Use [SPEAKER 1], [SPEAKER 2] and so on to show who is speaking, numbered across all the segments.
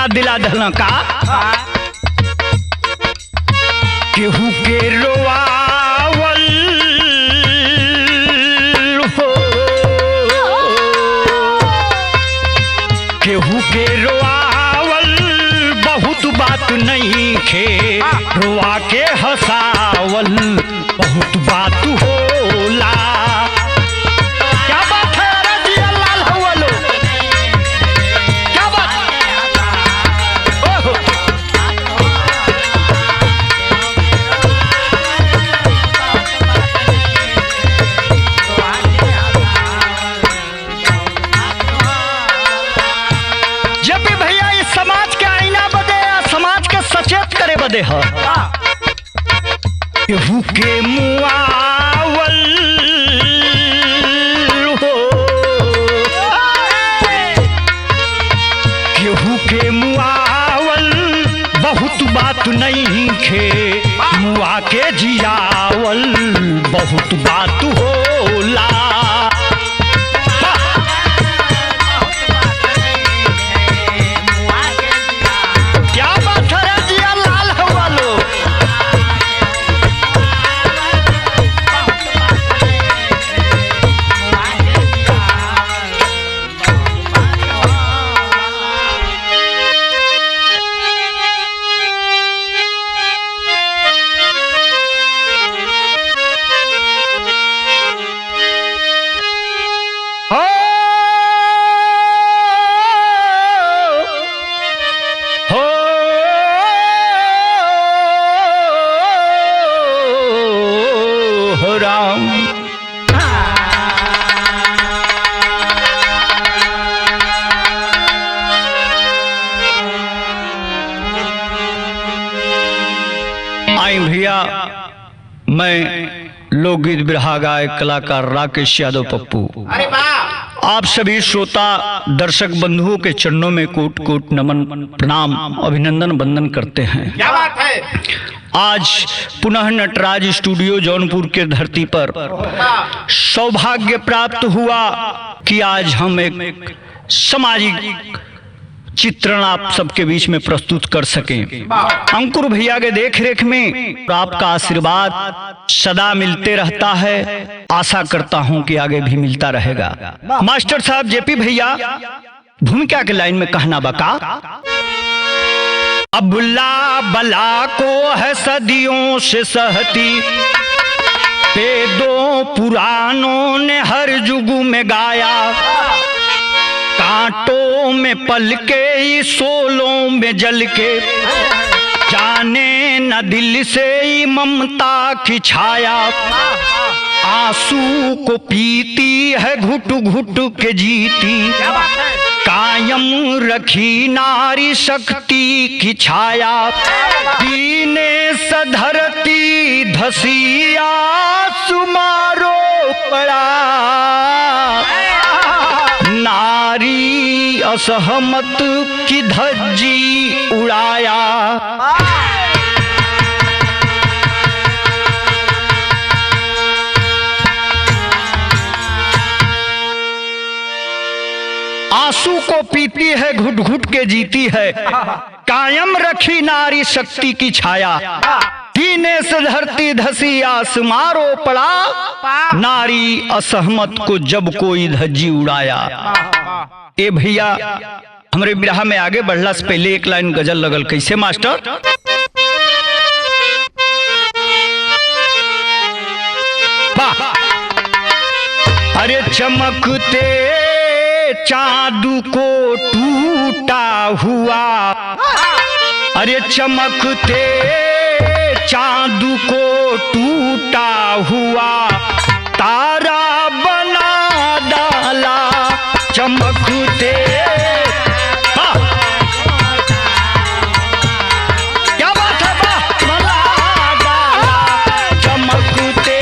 [SPEAKER 1] याद दिला दहला का केहू के रोआवल हो, केहू के रोआवल बहुत बात नहीं खे, रोआ के हंसावल बहुत बात होला। क्या बात है अरे जी लाल हवलो, क्या बात ओहो। जब भी भैया इस समाज के आईना बदे या समाज के सचेत करे बदे है केहू के मुआवल हो, केहू के मुआवल बहुत बात नहीं खे, मुआ के जियावल बहुत बात होला। क्या बात है रे जिया लाल हवालो। हो राम आई भैया, मैं लोकगीत बिरहा गायक कलाकार राकेश यादव पप्पू
[SPEAKER 2] अरे वाह,
[SPEAKER 1] आप सभी श्रोता दर्शक बंधुओं के चरणों में कोट कोट नमन प्रणाम अभिनंदन वंदन करते हैं।
[SPEAKER 2] क्या बात है।
[SPEAKER 1] आज पुनः नटराज स्टूडियो जौनपुर के धरती पर सौभाग्य प्राप्त हुआ कि आज हम एक सामाजिक चित्रण आप सबके बीच में प्रस्तुत कर सकें। अंकुर भैया के देखरेख में आपका आशीर्वाद सदा मिलते रहता है, आशा करता हूं कि आगे भी मिलता रहेगा। मास्टर साहब जेपी भैया भूमिका के लाइन में कहना बका अबुल्ला बला को है सदियों से सहती, वेदों पुराणों ने हर जुगु में गाया, कांटों में पल के सोलों में जल के, जाने न दिल से ही ममता की छाया, आंसू को पीती है घुट घुट के जीती, कायम रखी नारी शक्ति की छाया, पीने से धरती धसिया सुमारो पड़ा, नारी असहमत की धज्जी उड़ाया। आंसू को पीती है घुट घुट के जीती है, कायम रखी नारी शक्ति की छाया, पीने से धरती धसी आसमारो पड़ा, नारी असहमत को जब कोई धज्जी उड़ाया। ए भैया हमरे बिरहा में आगे बढ़ला से पहले एक लाइन गजल लगल, कैसे मास्टर? अरे चमकते चांद को टूटा हुआ, अरे चमकते चांद को टूटा हुआ, तारा बना डाला चमकते। क्या बात है, बना डाला चमकते।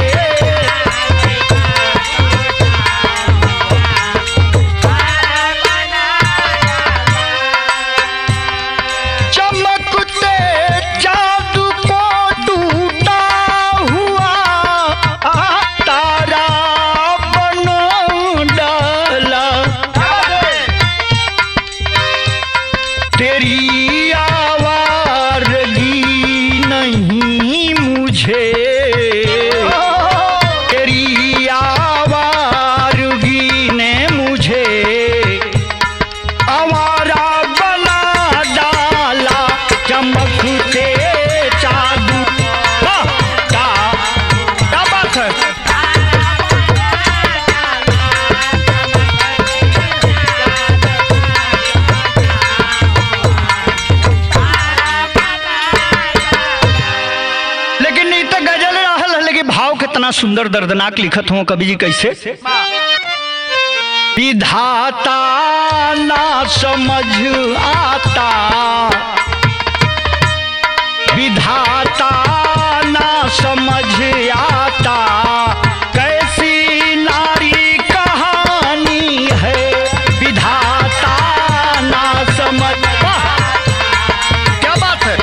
[SPEAKER 1] चमकते चांद को टूटा हुआ, नहीं मुझे तेरी आवारगी ने मुझे आवारा बना डाला चमकते जादू क्या बात है। कितना सुंदर दर्दनाक लिखत हो कवि जी कैसे। विधाता ना समझ आता, विधाता ना समझ आता, कैसी नारी कहानी है, विधाता ना समझ। क्या बात है।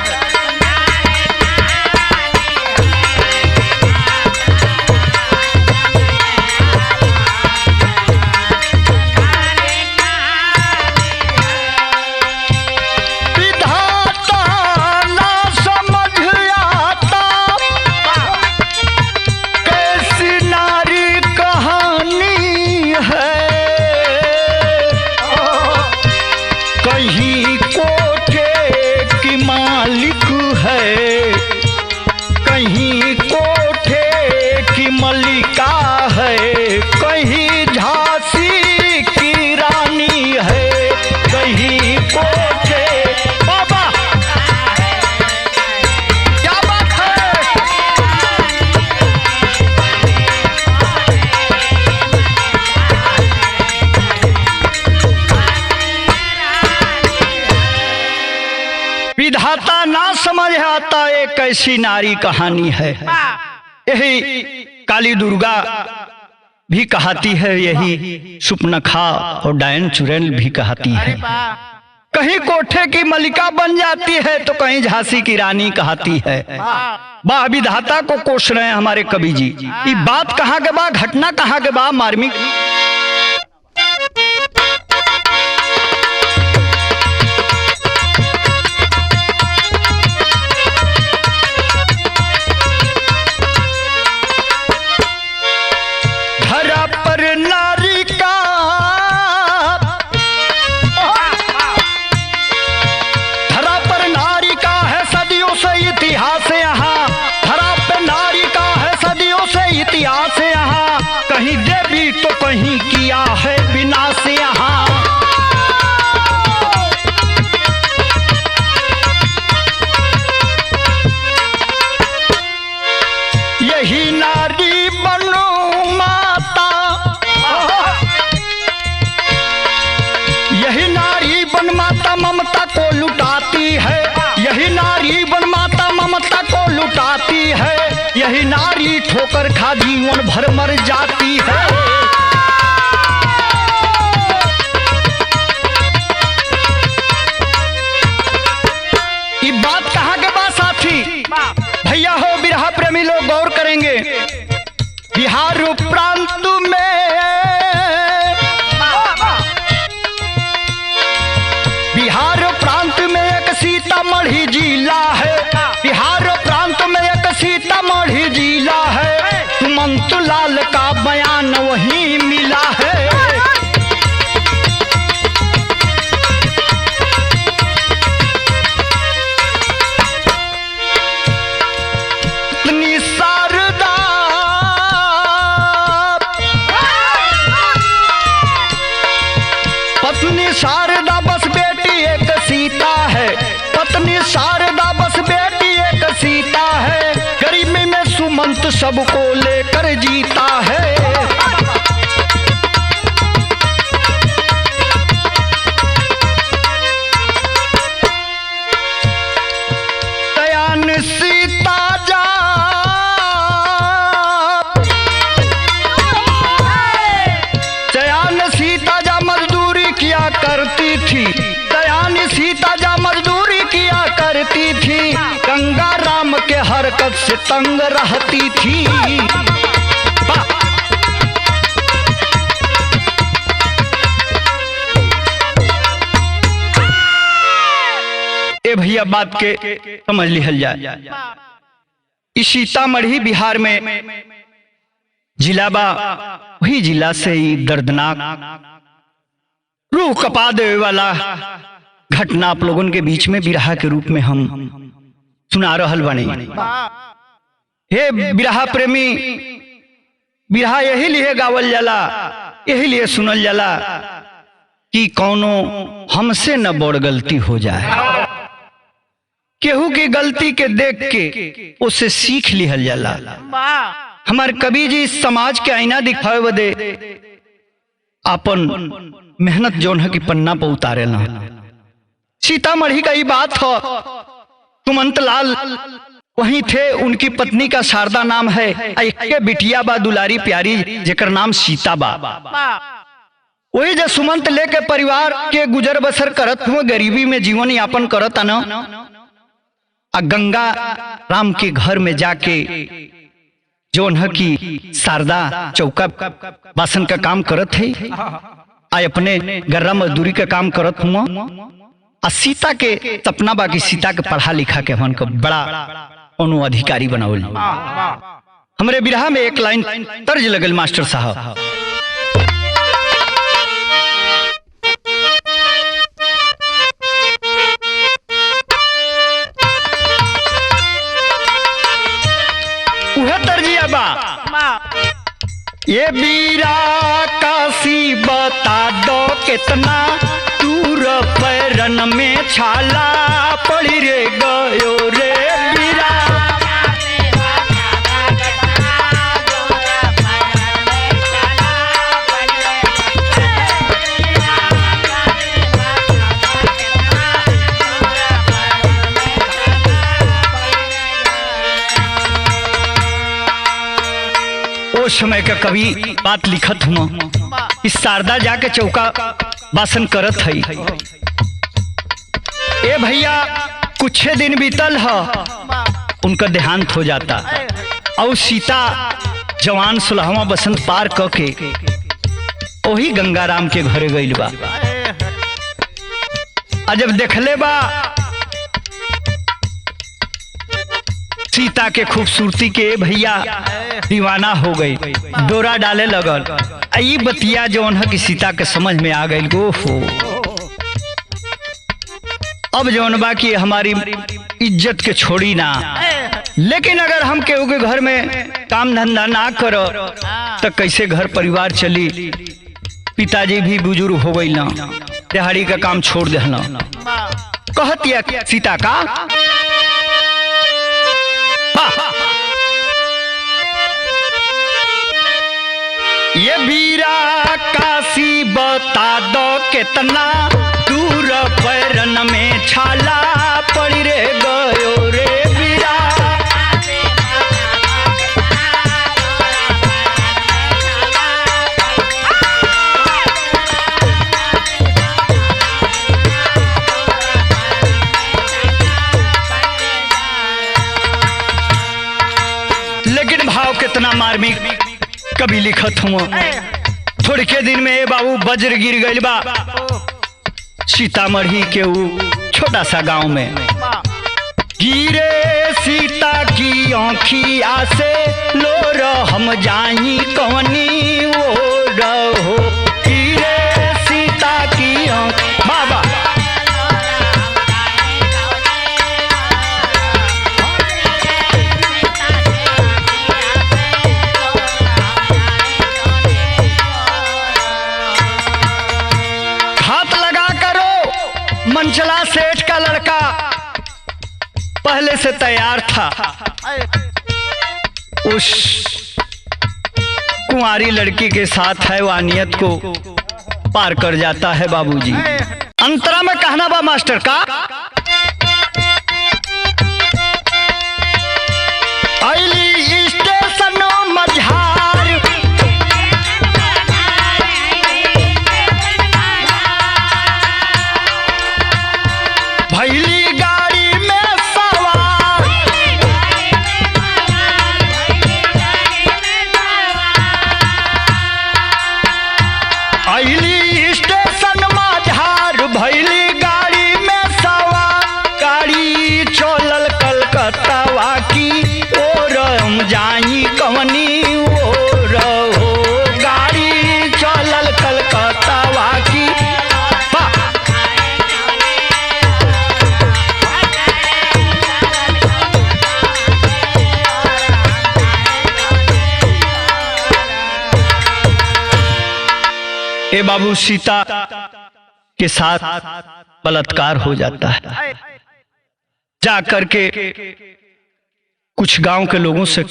[SPEAKER 1] कहीं कोठे की मालिक है, कहीं कोठे की मलिका है, कहीं झांसी की रानी है, कहीं कोठे। बाबा क्या बात है। विधाता ना समझ आता एक ऐसी नारी कहानी है। यही काली दुर्गा भी कहती है, यही सुपनखा और डायन चुड़ैल भी कहती है। कहीं कोठे की मलिका बन जाती है तो कहीं झांसी की रानी कहती है। वाह, विधाता को कोस रहे हैं हमारे कवि जी। ये बात कहाँ के बा, घटना कहाँ के बा मार्मिक। इतिहास यहाँ कहीं देवी तो कहीं किया है विनाश यहाँ। यही नारी बनो माता, यही नारी बन माता ममता को लुटाती है, यही नारी बन माता ममता को लुटाती है, यही नारी ठोकर खा जीवन भर मर जाती है। ये बात कहाँ के बात साथी भैया हो, बिरहा प्रेमी लोग गौर करेंगे। बिहार प्रांत में, बिहार प्रांत में एक सीतामढ़ी जिला है, बिहार प्रांत में एक सीतामढ़ी जिला है, सुमंत लाल का बयान वहीं मिला है। पत्नी शारदा, पत्नी शारदा बस बेटी एक सीता है, पत्नी शारदा बस बेटी एक सीता है, गरीबी में सुमंत सबको लेकर जीता है। दयान सीता जा, दयान सीता जा मजदूरी किया करती थी, दयान सीता जा मजदूरी किया करती थी, गंगा राम के हरकत से तंग रहती थी। ए भैया बात के समझ लिहल जाए। इस सीतामढ़ी बिहार में जिला बा, वही जिला से ही दर्दनाक रूह कपा देने वाला घटना आप लोगों के बीच में बिरहा के रूप में हम सुना रहल बने। हे बिरहा प्रेमी, बिरहा यही लिए गावल जाला, यही लिए सुनल जाला कि कौनो हमसे न बड़ गलती हो जाए। केहू की गलती के देख के उसे सीख लिहल जाला। हमारे कवि जी समाज के आईना दिखावे बदे अपन मेहनत जोन है कि पन्ना पर उतारे ना। सीतामढ़ी का ही बात हो, सुमंत लाल वहीं थे, उनकी पत्नी का शारदा नाम है, के बिटिया बा दुलारी प्यारी जेकर नाम सीता बा। वही जो सुमंत लेके परिवार के गुजर बसर करत हुए गरीबी में जीवन यापन करत न, गंगा राम के घर में जाके जोन है कि शारदा चौका बासन का काम करत है, अपने गर्रा मजदूरी का काम करत हुआ। सीता के सपना बाकी सीता के पढ़ा लिखा के हमन को बड़ा अनु अधिकारी बनावल। हमरे बिरहा में एक लाइन तर्ज लगल मास्टर साहब, तर्जिया बा, ये बीरा काशी बता दो कितना दूर पैरन में छाला पड़ी रे गयो रे बीरा। उस समय का कवि बात लिखत हुआ, इस शारदा जाके चौका बासन करत है। ए भैया कुछ दिन बीतल है, उनका देहांत हो जाता और सीता जवान 16वां बसंत पार करके वही गंगाराम के घरे गइल बा। जब देखले बा सीता के खूबसूरती के भैया दीवाना हो गई, डोरा डाले लगल। आई बतिया जौन है कि सीता के समझ में आ गई, ओहो अब जौन बा कि हमारी इज्जत के छोड़ी ना, लेकिन अगर हम केहू के घर में काम धंधा ना करो तो कैसे घर परिवार चली। पिताजी भी बुजुर्ग हो गई ना, दिहाड़ी का काम छोड़ देना। कहतिया सीता का ये बीरा काशी बता दो कितना दूर पैरन में छाला पड़ी रे गयो रे बीरा। लेकिन भाव कितना मार्मिक कभी लिखत हुआ। थोड़े के दिन में बाबू वज्र गिर गई बा सीतामढ़ी के वो छोटा सा गांव में। गिरे सीता की आँखिया से लोर हम जाई कवनी वो रहो। गिरे सीता की आँख बाबा मंचला सेठ का लड़का पहले से तैयार था, उस कुंवारी लड़की के साथ हैवानियत को पार कर जाता है बाबूजी। अंतरा में कहना बा मास्टर का, आईली स्टेशन मझार भैली गाड़ी में सवार। आईली स्टेशन मझार भैली गाड़ी में सवार। ए बाबू सीता के साथ बलात्कार हो जाता है। जा करके कुछ गांव के लोगों से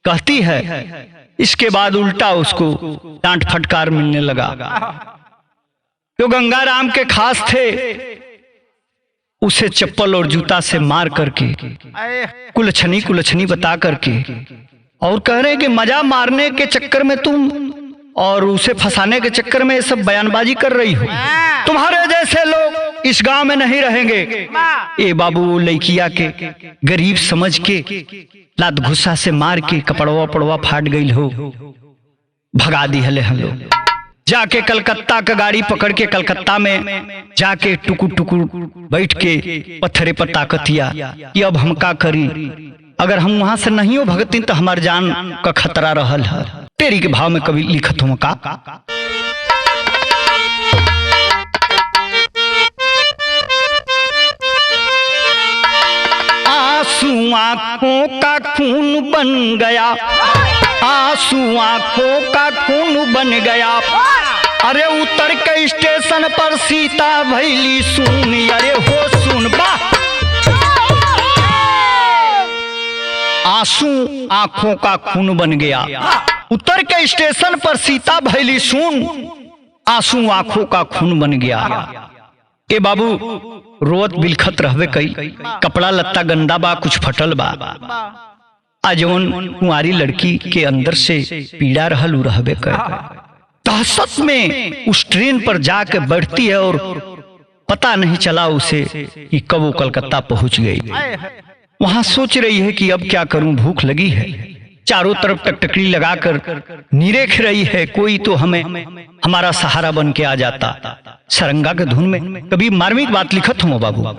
[SPEAKER 1] कहती है। इसके बाद उल्टा उसको डांट फटकार मिलने लगा। जो गंगाराम के खास थे उसे चप्पल और जूता से मार करके कुलछनी बता करके और कह रहे कि मजा मारने के चक्कर में तुम और उसे फंसाने के चक्कर में ये सब बयानबाजी कर रही हो। तुम्हारे जैसे लोग इस गांव में नहीं रहेंगे। ए बाबू लड़किया के गरीब समझ के लात घुस्सा से मार के कपड़वा पड़वा फाट गई हो, भगा दी हले हम लोग। जाके कलकत्ता का गाड़ी पकड़ के कलकत्ता में जाके टुकुर टुकुर बैठ के पत्थरे पर ताकतिया कि अब हम का करी, अगर हम वहां से नहीं हो भगती तो हमार जान का खतरा रहल है। तेरी के भाव में कभी लिखत हूं का आंसू आंखों का खून बन गया, आंसू आंखों का खून बन गया। अरे उतर के स्टेशन पर सीता भैली सुन, अरे हो सुन बा। आंसू आंखों का खून बन गया, उतर के स्टेशन पर सीता भैली सुन, आंसू आंखों का खून बन गया। ए बाबू रोत बिलखत रहवे कई, कपड़ा लत्ता गंदा बा, कुछ फटल बा। आजवन कुंवारी लड़की के अंदर से पीड़ा रहल रहबे कर। दहशत में उस ट्रेन पर जाके बैठती है और पता नहीं चला उसे कि कब वो कलकत्ता पहुंच गई। वहां सोच रही है कि अब क्या करूं, भूख लगी है। चारों तरफ टकटकली लगाकर निरेख रही है, कोई तो हमें हमारा सहारा बन के आ जाता। सरंगा के धुन में कभी मार्मिक बात लिखत हूं बाबू।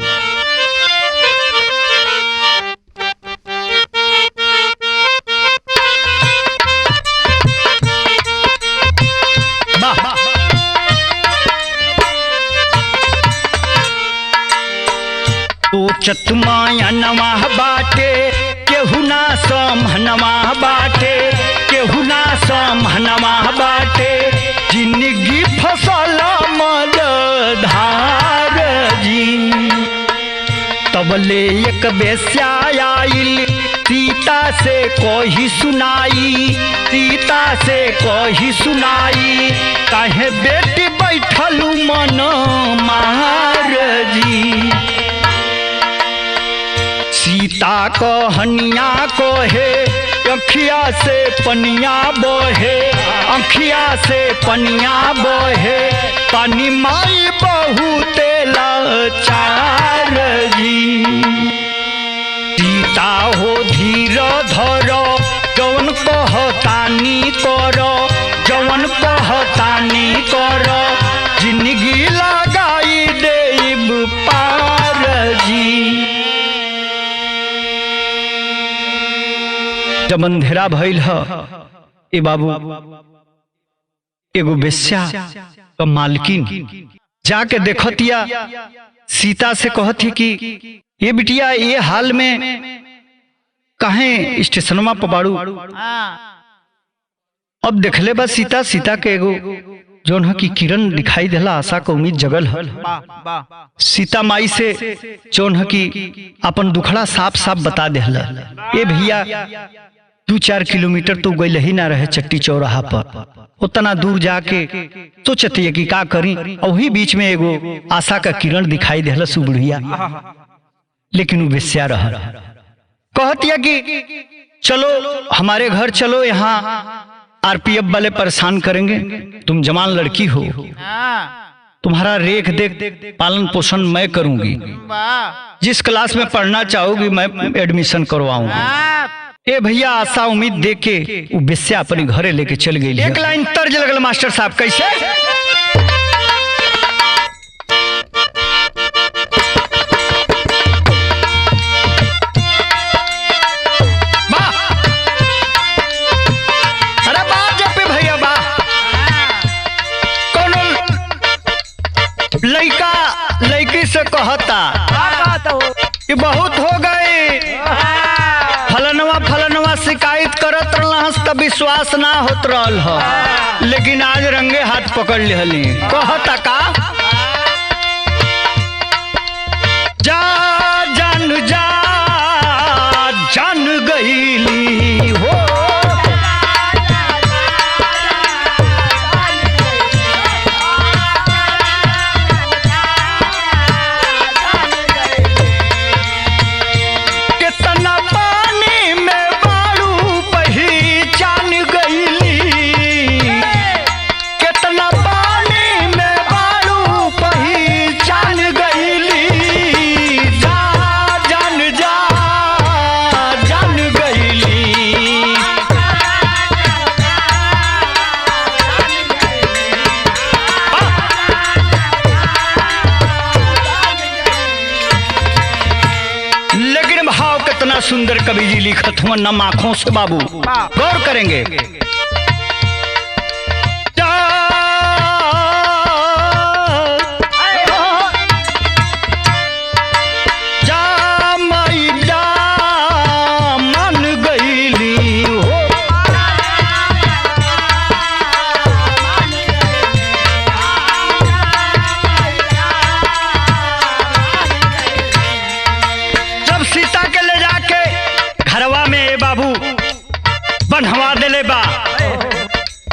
[SPEAKER 1] तो चतमाया नवा बाटे केहू ना समहनवा बाटे, केहू ना समहनवा बाटे। जिंदगी फसल मलधार जी, तबले एक बेस्या आइल सीता से कोई सुनाई, सीता से कोई सुनाई। काहे बेटी बैठलू मन मार जी, सीता कहनिया कहे अखिया से पनिया बहे, अखिया से पनिया बहे। पानी माई बहुते लाचार जी, सीता हो धीर धर, जवन कहतानी कर, जवन कहतानी कर। जिंदगी लगाई देब पार जी। जब अंधेरा भइल ह ए बाबू एगो बेस्या का मालकिन जाके देखतिया, सीता से कहती कि ये बिटिया ये हाल में काहे स्टेशनमा पर बाड़ू। अब देखले बा सीता, सीता के एगो जोन है कि किरण दिखाई देला, आशा का उम्मीद जगल है। सीता माई से जोन है कि अपन दुखड़ा साफ साफ बता देला। ए भैया 2-4 किलोमीटर तो गई ही ना रहे चट्टी चौराहा पर, उतना दूर जाके सोचती है कि का करी। और वही बीच में एगो आशा का किरण दिखाई देला सुबुढ़िया, लेकिन वो बेस्या रहा। कहती है कि चलो हमारे घर चलो, यहाँ आरपीएफ वाले परेशान करेंगे, तुम जवान लड़की हो, तुम्हारा रेख देख पालन पोषण मैं करूंगी, जिस क्लास में पढ़ना चाहोगी मैं एडमिशन करवाऊंगी। ए भैया आशा उम्मीद देख के वो बेस्या अपने घरे लेके चल गई। एक लाइन तर्ज लगल मास्टर साहब, कैसे? अरे बात जपे भैया बा, कोनो लड़का लड़की से कहता कि बहुत हो गए, फलनवा फलनवा शिकायत करत रहा महस त विश्वास ना होत रहल ह, लेकिन आज रंगे हाथ पकड़ लिहली। कहता का जा जान जा जान गईली हो, सुंदर कवि जी लिखत हुआ नम आंखों से बाबू, गौर करेंगे। बनवा देले बा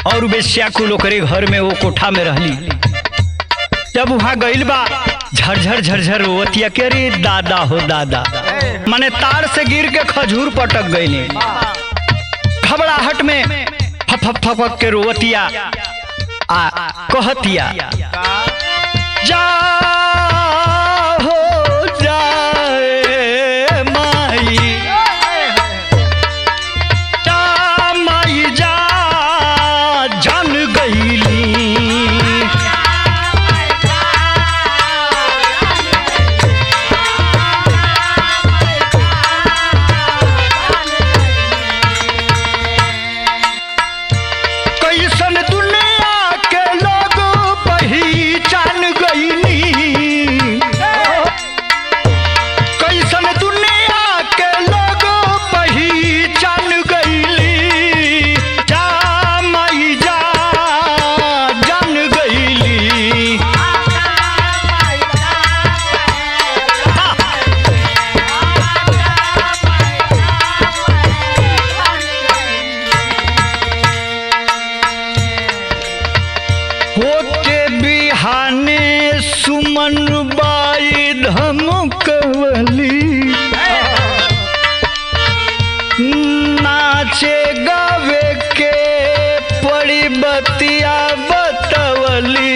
[SPEAKER 1] और बेश्या को लोकरे घर में वो कोठा में रहली। जब वहां गइल बा झरझर झरझर रोवतिया के रे दादा हो दादा, माने तार से गिर के खजूर पटक गइले। घबराहट में फफक फफक के रोवतिया आ कहतिया जा हो जाए माई, सुमन बाई धमकवली, नाचे गावे के पड़ी बतिया बतवली।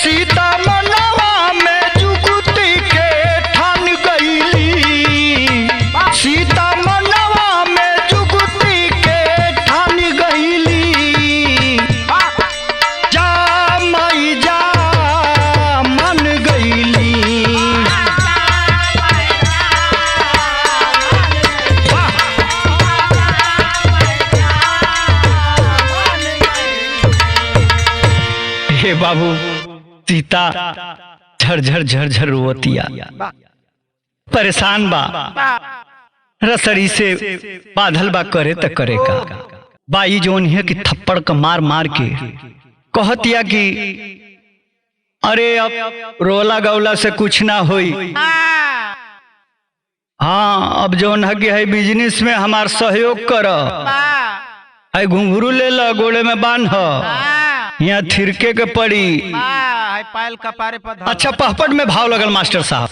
[SPEAKER 1] सीता मनवा में जुगुती के ठान गईली, सीता मनवा में जुगुती के ठान गईली। हे बाबू सीता झरझर झरझर रोवतिया, परेशान बा, रसड़ी से बाधल बा, करे त करे का। बाई जोन है कि थप्पड़ का मार मार के कहतिया कि अरे अब रोला गौला से कुछ ना होई, हाँ अब जोन है कि है बिजनेस में हमार सहयोग कर, है घुंघरू ले ला गोले में बांध, यहाँ थिरके के पड़ी पायल कपारे पर। अच्छा पहपट में भाव लगल मास्टर साहब।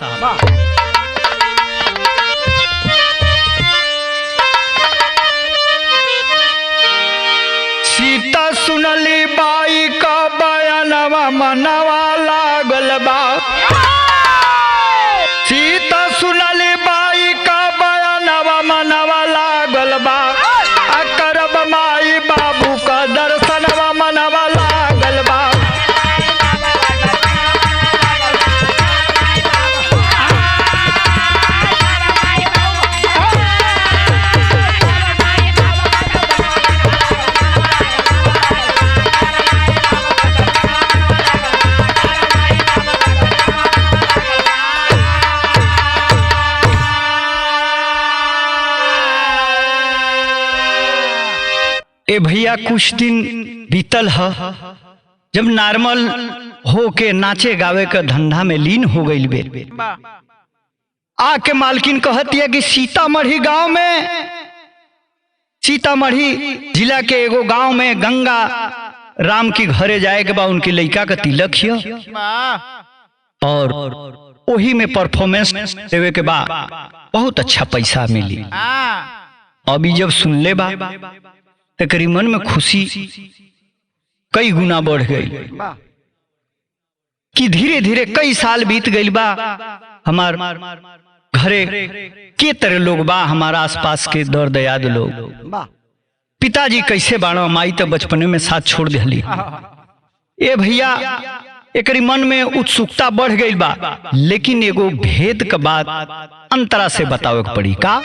[SPEAKER 1] सीता सुनली बाई का बयानवा मनवा लागल बा, सीता सुनली बाई का बयानवा मनवा लागल बा, करब माई बाबू का दर्शनवा मनवा लागल बा। ए भैया कुछ दिन बीतल है जब नॉर्मल हो के नाचे गावे का धंधा में लीन हो गई बे। आके मालकिन कहती है कि सीतामढ़ी गांव में, सीतामढ़ी जिला के एगो गांव में गंगा राम की घरे जाए के बाद उनकी लड़का का तिलक है और वही में परफॉर्मेंस देवे के बाद बहुत अच्छा पैसा मिली। अभी जब सुन ले बा तेरी मन में खुशी कई गुना बढ़ गई कि धीरे धीरे कई साल बीत गई बा। हमार घरे के तरह लोग बा, हमारा आसपास के दर दयाद लोग। पिताजी कैसे बाणो, माई तो बचपने में साथ छोड़ दिली। ए भैया एकरी मन में उत्सुकता बढ़ गई बा, लेकिन एगो भेद का बात अंतरा से बतावे के पड़ी। का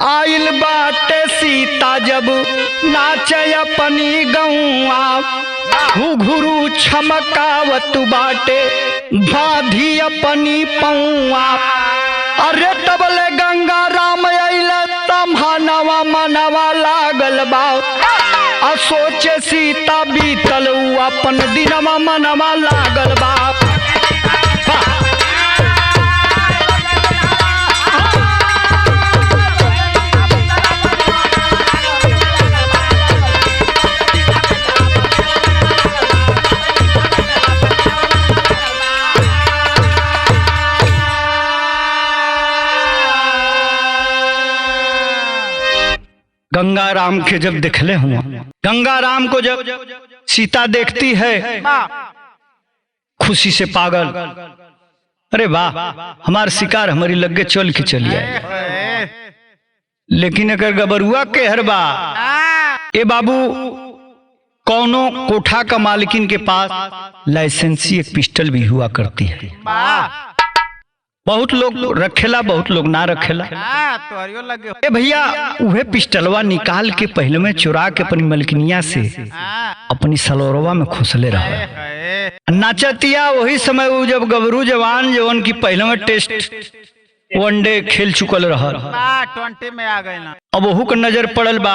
[SPEAKER 1] आइल बाटे सीता जब नाचे अपनी गौआ, घुघरू छमकावत बाटे बाधी अपनी पौआ। अरे तबले गंगा राम अइले तम्हानवा मनवा लागल बा, आ सोचे सीता बीतल अपन दिनवा मनवा लागल बा। गंगा राम के जब देखले हुआ, गंगा राम को जब सीता देखती है खुशी से पागल, अरे वाह हमार शिकार हमारी लगे चल के चली आए। लेकिन अगर गबरुआ के हर बा ए बाबू कौनो कोठा का मालिकिन के पास लाइसेंसी एक पिस्टल भी हुआ करती है। बहुत लोग रखेला, बहुत लोग ना रखेला। ए भैया उहे पिस्टलवा निकाल के पहले में चुरा के अपनी मलकिनिया से अपनी सलोरवा में खुसले रहा। नाचतिया वही समय वो जब गबरू जवान जवान की पहले में टेस्ट वनडे खेल चुकल रहा,
[SPEAKER 2] 20 में आ गए ना।
[SPEAKER 1] अब वहू का नजर पड़ल बा।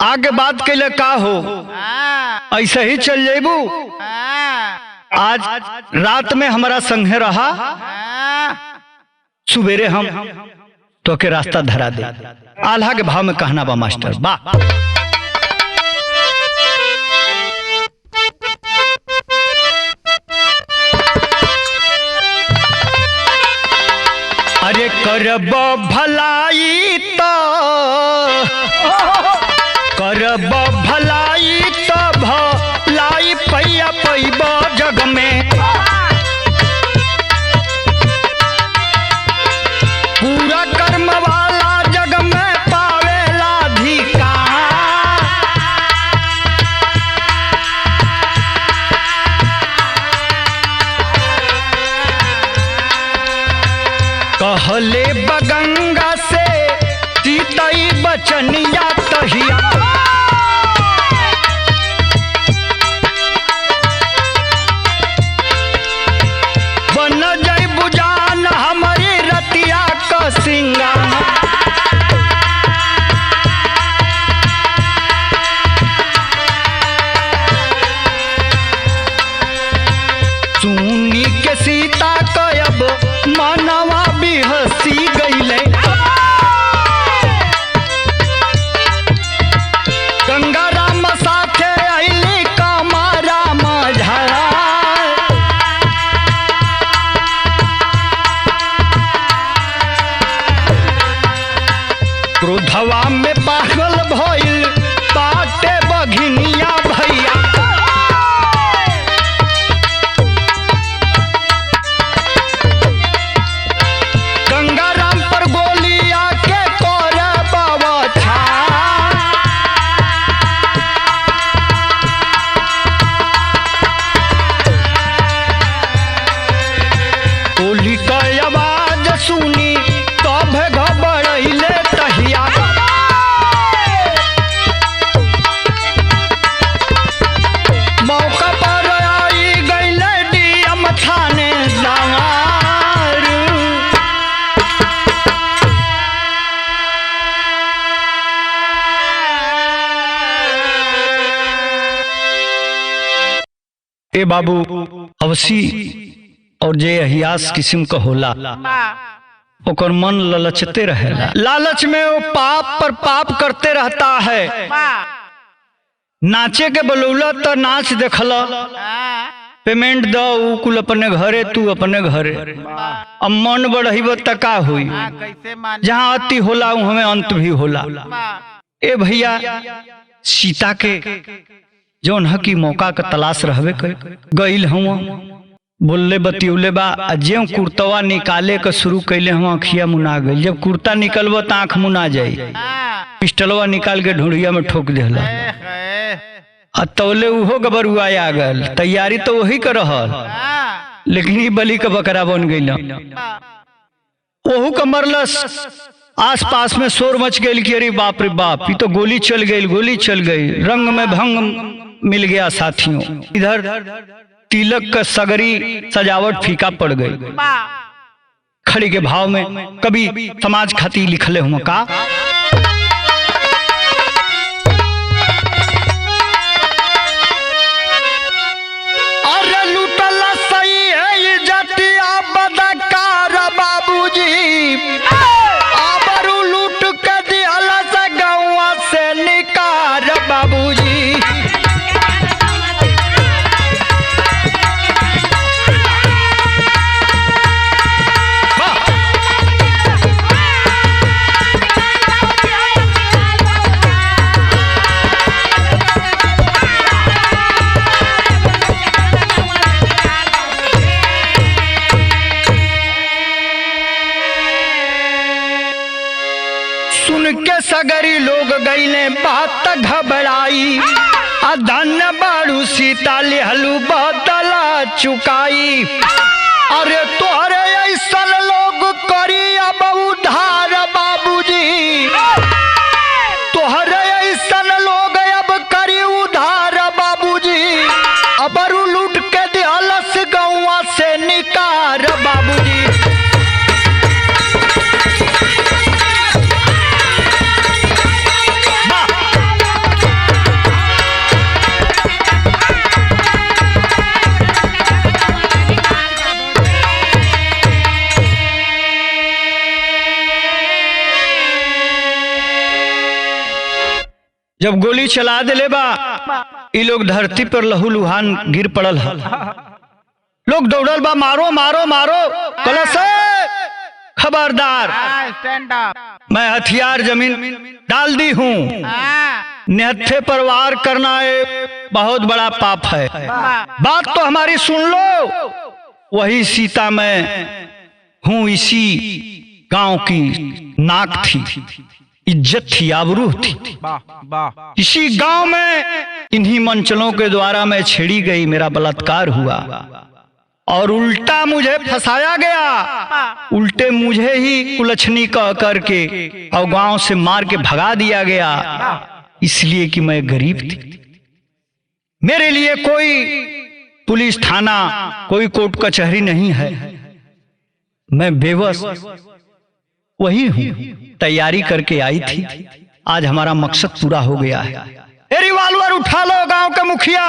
[SPEAKER 1] आगे बात कैले का हो, ऐसे ही चल जेबू। आज रात में हमारा संगे रहा, सुबेरे हम तो के रास्ता धरा दे। आल्हा के भाव में कहना बा मास्टर बा। अरे करब भलाई तो करब भलाई तो भलाई पैया पैब जग में। पूरा कर्म वाला जग में पावेला अधिकार। कहले बगंगा से सीतई बचनिया तहिया, बन जय बुजान हमारी रतिया का सिंगार। सुनी के सीता कयब मानवा भी हंसी गईले। गंगा राम साथे अइली कमारा मझरा। क्रोधवा में पागल भइल बाटे बघिनिया भैया। ए बाबू अवसी और जे अहियास किस्म का होला ओकर मन ललचते रहेला, लालच में वो पाप पर पाप करते रहता है। नाचे के बोलौला तो नाच देखला, पेमेंट दो कुल अपने घरे, तू अपने घरे। अब मन बढ़ी त का हुई, जहाँ अति होला हमें अंत भी होला। ए भैया सीता के जौन ह की मौका का तलाश रहबे गईल हुआ, बोलले बतियुले बा, ज्यों कुर्तवा निकाले का शुरू कैले हम अखिया मुना गई। जब कुर्ता निकलबो तो आंख मुना जाई, पिस्टलवा निकाल के ढूंढिया में ठोक देला, तौले उहो गबरुआ आ गल। तैयारी तो वही कर रहल, लेकिन ई बलि का बकरा बन गई। ओहू का मरलस, आस पास में शोर मच गई कि अरे बाप रे बाप, ये तो गोली चल गई, गोली चल गई। रंग में भंग मिल गया साथियों, इधर तिलक का सगरी सजावट फीका पड़ गई। खड़ी के भाव में कभी समाज खाती लिखले हुआ का, अरे लूटला सही है ये जटिया बदकार बाबूजी, आबरू लूट के दिहला से गौवा से निकार बाबूजी। सगरी लोग गईले बात घबराई, धन्य बाड़ू सीता लेहलू बदला चुकाई। अरे तोहरे ऐसा लोग करी अब उधार बाबूजी, तोहरे ऐसा लोग अब करी उधार बाबूजी, अबरू लूट के दिहलस गौवा से निकार बाबूजी। जब गोली चला दिले बा, ये लोग धरती पर लहू लुहान गिर पड़ल है। लोग दौड़ल बा, मारो मारो मारो, कलश खबरदार, मैं हथियार जमीन डाल दी हूँ। निहत्थे पर वार करना एक बहुत बड़ा पाप है, बात तो हमारी सुन लो। वही सीता मैं हूँ, इसी गांव की नाक थी, इज्जत थी, आबरू थी। इसी गांव में इन्हीं मंचलों के द्वारा मैं छेड़ी गई, मेरा बलात्कार हुआ और उल्टा मुझे फंसाया गया, उल्टे मुझे ही कुलछनी कह करके और गांव से मार के भगा दिया गया, इसलिए कि मैं गरीब थी। मेरे लिए कोई पुलिस थाना, कोई कोर्ट कचहरी नहीं है, मैं बेबस वही हूँ, तैयारी करके आई थी। आज हमारा मकसद पूरा हो गया है। रिवॉल्वर उठा लो गांव के मुखिया,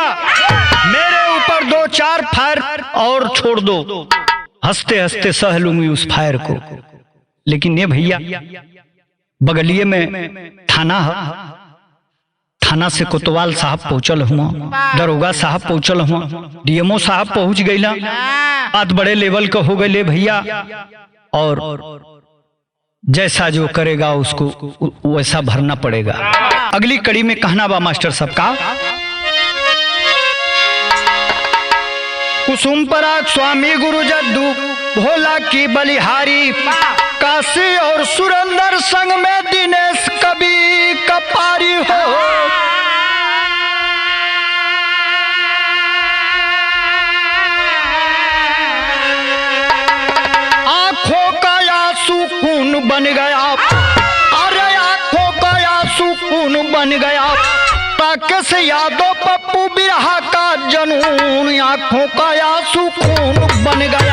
[SPEAKER 1] मेरे ऊपर 2-4 फायर और छोड़ दो, हंसते हंसते सह लूंगी उस फायर को। लेकिन ये भैया बगलिए में थाना है, थाना से कोतवाल साहब पहुंचल हुआ, दरोगा साहब पहुंचल हुआ, डीएमओ साहब पहुंच गई ना, बात बड़े लेवल का हो गए भैया। और जैसा जो करेगा उसको वैसा भरना पड़ेगा। अगली कड़ी में कहना बा मास्टर साहब का, कुसुम पराग स्वामी गुरु जद्दू भोला की बलिहारी, काशी और सुरेंद्र संग में दिनेश कवि कपारी हो। बन गया, अरे आंखों का सुकून बन गया, राकेश यादव पप्पू बिरहा का जनून, आंखों का सुकून बन गया।